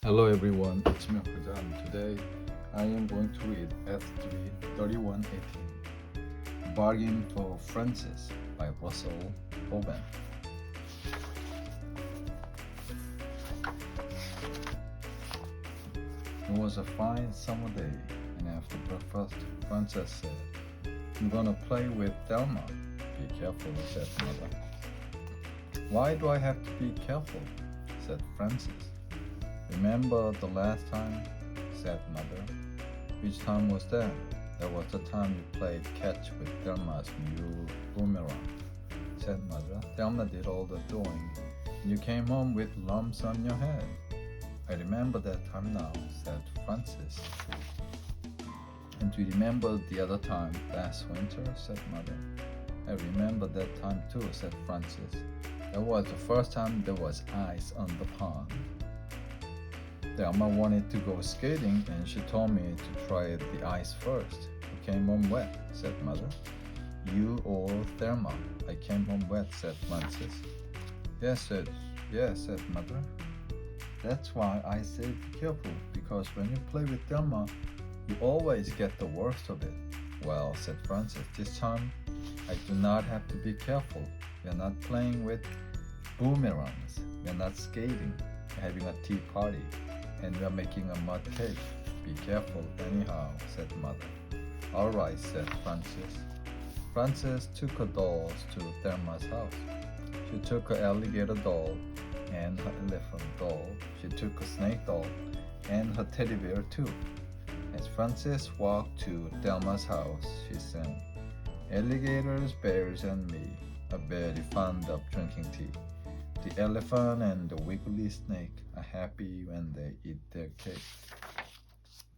Hello everyone, it's me Akuzan. Today I am going to read S3 3118 Bargain for Francess by Russell Hoban. It was a fine summer day, and after breakfast, Frances said, I'm gonna play with Thelma. Be careful, said Mother. Why do I have to be careful? Said Frances. Remember the last time? Said Mother. Which time was that? That was the time you played catch with Thelma's new boomerang, said Mother. Thelma did all the doing, and you came home with lumps on your head. I remember that time now, said Frances. And do you remember the other time last winter? Said Mother. I remember that time too, said Frances. That was the first time there was ice on the pond. Thelma wanted to go skating and she told me to try the ice first. I came home wet, said Mother. You or Thelma? I came home wet, said Frances. Yes, said Mother. That's why I said be careful, because when you play with Thelma, you always get the worst of it. Well, said Frances, this time I do not have to be careful. We are not playing with boomerangs. We are not skating. We're having a tea party. And we are making a mud cake. Be careful anyhow, said Mother. All right, said Frances. Frances took her dolls to Thelma's house. She took her alligator doll and her elephant doll. She took a snake doll and her teddy bear too. As Frances walked to Thelma's house, she sang, Alligators, bears, and me are very fond of drinking tea. The elephant and the wiggly snake are happy when they eat their cake.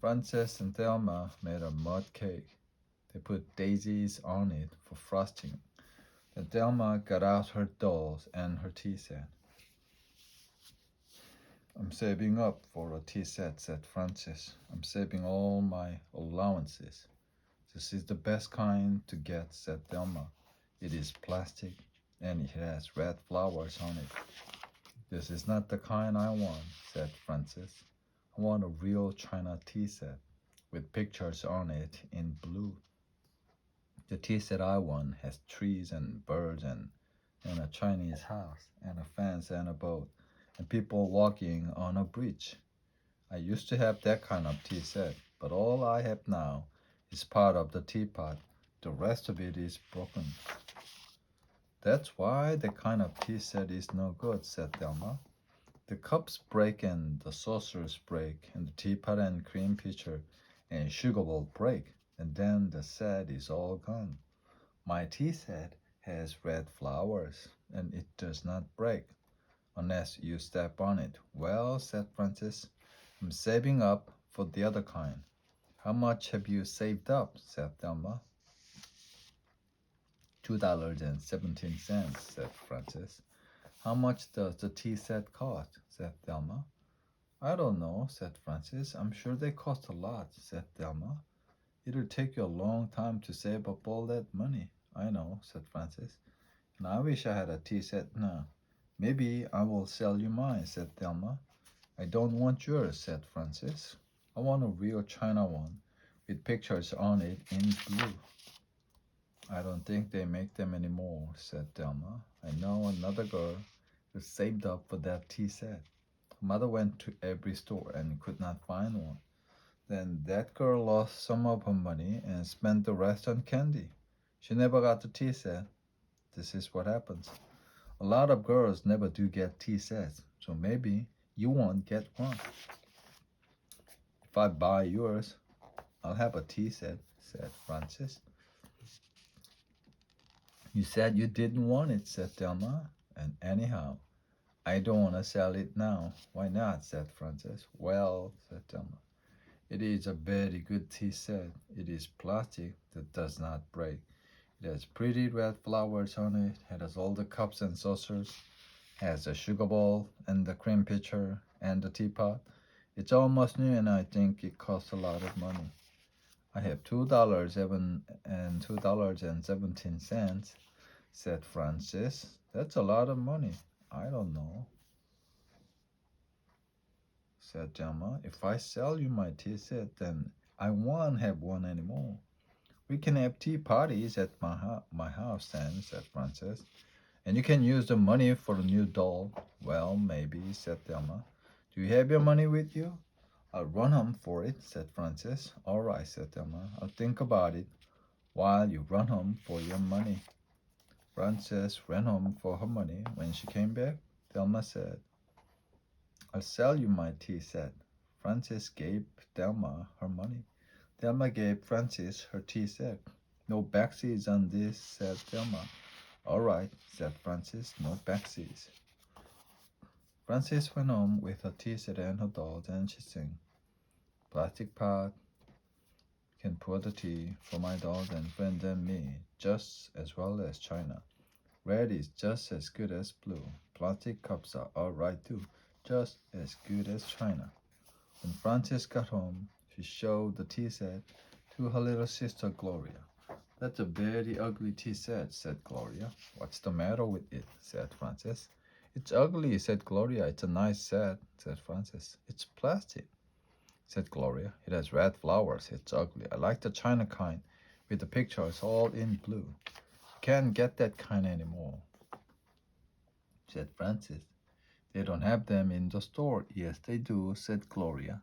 Frances and Thelma made a mud cake. They put daisies on it for frosting. Then Thelma got out her dolls and her tea set. I'm saving up for a tea set, said Frances. I'm saving all my allowances. This is the best kind to get, said Thelma. It is plastic and it has red flowers on it. This is not the kind I want, said Frances. I want a real China tea set with pictures on it in blue. The tea set I want has trees and birds and a Chinese house and a fence and a boat and people walking on a bridge. I used to have that kind of tea set, but all I have now is part of the teapot. The rest of it is broken. That's why the kind of tea set is no good, said Thelma. The cups break and the saucers break and the teapot and cream pitcher and sugar bowl break, and then the set is all gone. My tea set has red flowers and it does not break unless you step on it. Well, said Frances, I'm saving up for the other kind. How much have you saved up? Said Thelma. $2.17, said Frances. How much does the tea set cost? Said Thelma. I don't know, said Frances. I'm sure they cost a lot, said Thelma. It'll take you a long time to save up all that money. I know, said Frances. And I wish I had a tea set now. Maybe I will sell you mine, said Thelma. I don't want yours, said Frances. I want a real China one with pictures on it in blue. I don't think they make them anymore, said Thelma. I know another girl who saved up for that tea set. Her mother went to every store and could not find one. Then that girl lost some of her money and spent the rest on candy. She never got the tea set. This is what happens. A lot of girls never do get tea sets, so maybe you won't get one. If I buy yours, I'll have a tea set, said Frances. You said you didn't want it, said Thelma. And anyhow, I don't want to sell it now. Why not? Said Frances. Well, said Thelma, it is a very good tea set. It is plastic that does not break. It has pretty red flowers on it. It has all the cups and saucers. Has a sugar bowl and the cream pitcher and the teapot. It's almost new and I think it costs a lot of money. I have $2.17, said Frances. That's a lot of money. I don't know. said Delma. If I sell you my tea set, then I won't have one anymore. We can have tea parties at my house then, said Frances. And you can use the money for a new doll. Well, maybe, said Delma. Do you have your money with you? I'll run home for it, said Frances. All right, said Delma. I'll think about it while you run home for your money. Frances ran home for her money. When she came back, Delma said, I'll sell you my tea set. Frances gave Delma her money. Delma gave Frances her tea set. No backseas on this, said Delma. All right, said Frances, no backseas. Frances went home with her tea set and her dolls, and she sang, Plastic pot can pour the tea for my dolls and friend and me, just as well as china. Red is just as good as blue. Plastic cups are all right too, just as good as china. When Frances got home, she showed the tea set to her little sister Gloria. That's a very ugly tea set, said Gloria. What's the matter with it? Said Frances. It's ugly, said Gloria. It's a nice set, said Frances. It's plastic, said Gloria. It has red flowers. It's ugly. I like the china kind with the pictures all in blue. You can't get that kind anymore, said Frances. They don't have them in the store. Yes, they do, said Gloria.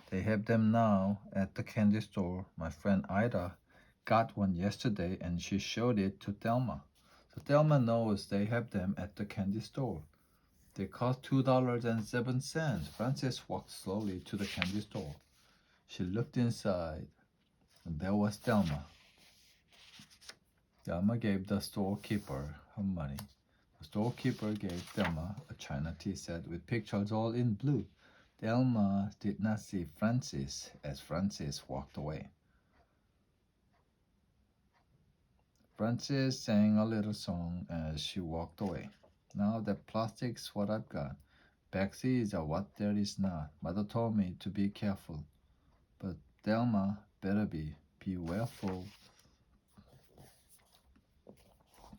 They have them now at the candy store. My friend Ida got one yesterday and she showed it to Thelma. So Thelma knows they have them at the candy store. They cost $2.07. Frances walked slowly to the candy store. She looked inside and there was Thelma. Thelma gave the storekeeper her money. The storekeeper gave Thelma a china tea set with pictures all in blue. Thelma did not see Frances as Frances walked away. Frances sang a little song as she walked away. Now that plastic's what I've got. Backseas are what there is not. Mother told me to be careful. But Thelma better be careful.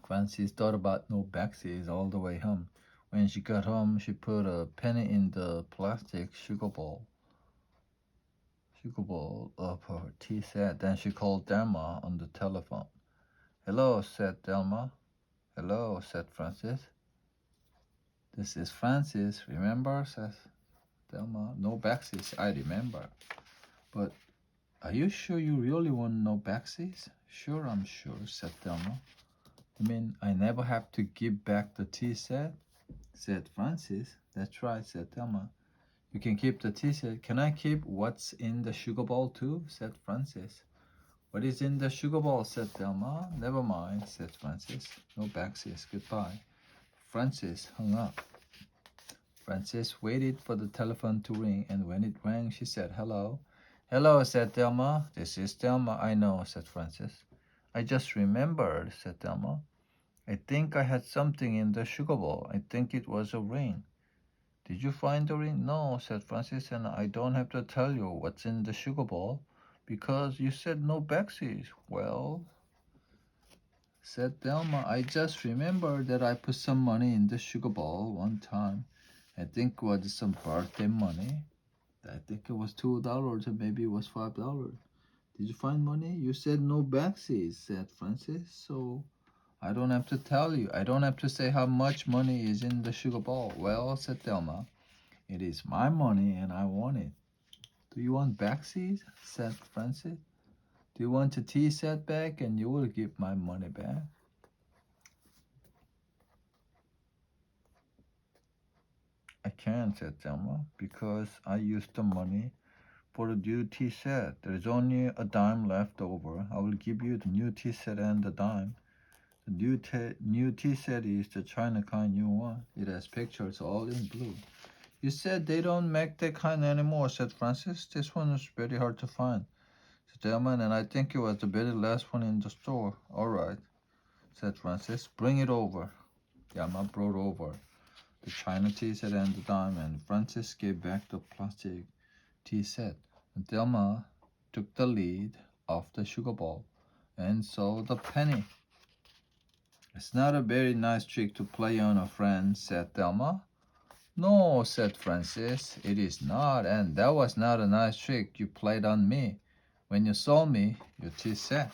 Frances thought about no backseas all the way home. When she got home, she put a penny in the plastic sugar bowl of her tea set. Then she called Thelma on the telephone. Hello, said Thelma. Hello, said Frances. This is Frances, remember, says Thelma. No backseas, I remember. But are you sure you really want no backseas? Sure, I'm sure, said Thelma. You mean I never have to give back the tea set? Said Frances. That's right, said Thelma. You can keep the tea set. Can I keep what's in the sugar bowl too? Said Frances. What is in the sugar bowl? Said Thelma. Never mind, said Frances. No backseas. Goodbye. Frances hung up. Frances waited for the telephone to ring, and when it rang, she said, Hello. Hello, said Thelma. This is Thelma. I know, said Frances. I just remembered, said Thelma. I think I had something in the sugar bowl. I think it was a ring. Did you find the ring? No, said Frances, and I don't have to tell you what's in the sugar bowl because you said no backseas. Well, said Thelma, I just remembered that I put some money in the sugar bowl one time. I think it was some birthday money. I think it was $2 or maybe it was $5. Did you find money? You said no backseas, said Frances, so I don't have to tell you. I don't have to say how much money is in the sugar bowl. Well, said Thelma, it is my money and I want it. Do you want backseas? Said Frances. Do you want a tea set back and you will give my money back? I can't, said Thelma, because I used the money for the new tea set. There is only a dime left over. I will give you the new tea set and the dime. The new tea set is the china kind you want. It has pictures all in blue. You said they don't make that kind anymore, said Frances. This one is very hard to find, said Thelma, and I think it was the very last one in the store. All right, said Frances. Bring it over. Thelma brought over the china tea set and the dime, and Frances gave back the plastic tea set. And Thelma took the lid off the sugar bowl and saw the penny. It's not a very nice trick to play on a friend, said Thelma. No, said Frances, it is not, and that was not a nice trick you played on me. When you saw me, your teeth set.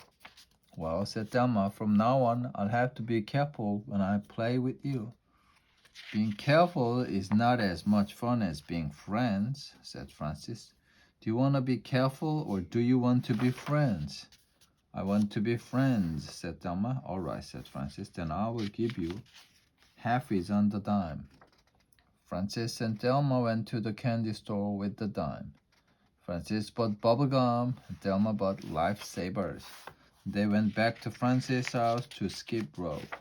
Well, said Thelma, from now on I'll have to be careful when I play with you. Being careful is not as much fun as being friends, said Francis. Do you want to be careful or do you want to be friends? I want to be friends, said Thelma. All right, said Francis, then I will give you half is on the dime. Francis and Thelma went to the candy store with the dime. Francis bought bubble gum, and Thelma bought lifesavers. They went back to Francis' house to skip rope.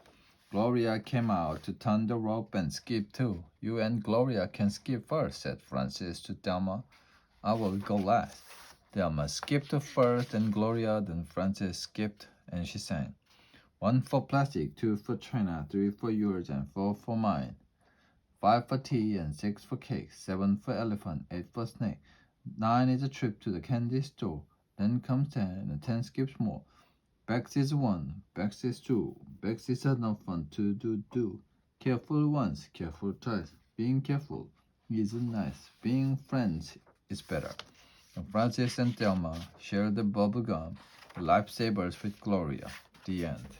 Gloria came out to turn the rope and skip too. You and Gloria can skip first, said Francis to Thelma. I will go last. Thelma skipped first, and Gloria, then Francis skipped, and she sang. 1 for plastic, 2 for China, 3 for yours, and 4 for mine. 5 for tea, and 6 for cake, 7 for elephant, 8 for snake. 9 is a trip to the candy store. Then comes 10, and 10 skips more. Bex is 1, Bex is 2, Bex is enough fun to do. Careful once, careful twice. Being careful isn't nice. Being friends is better. And Francis and Thelma share the bubble gum, the lifesavers with Gloria. The end.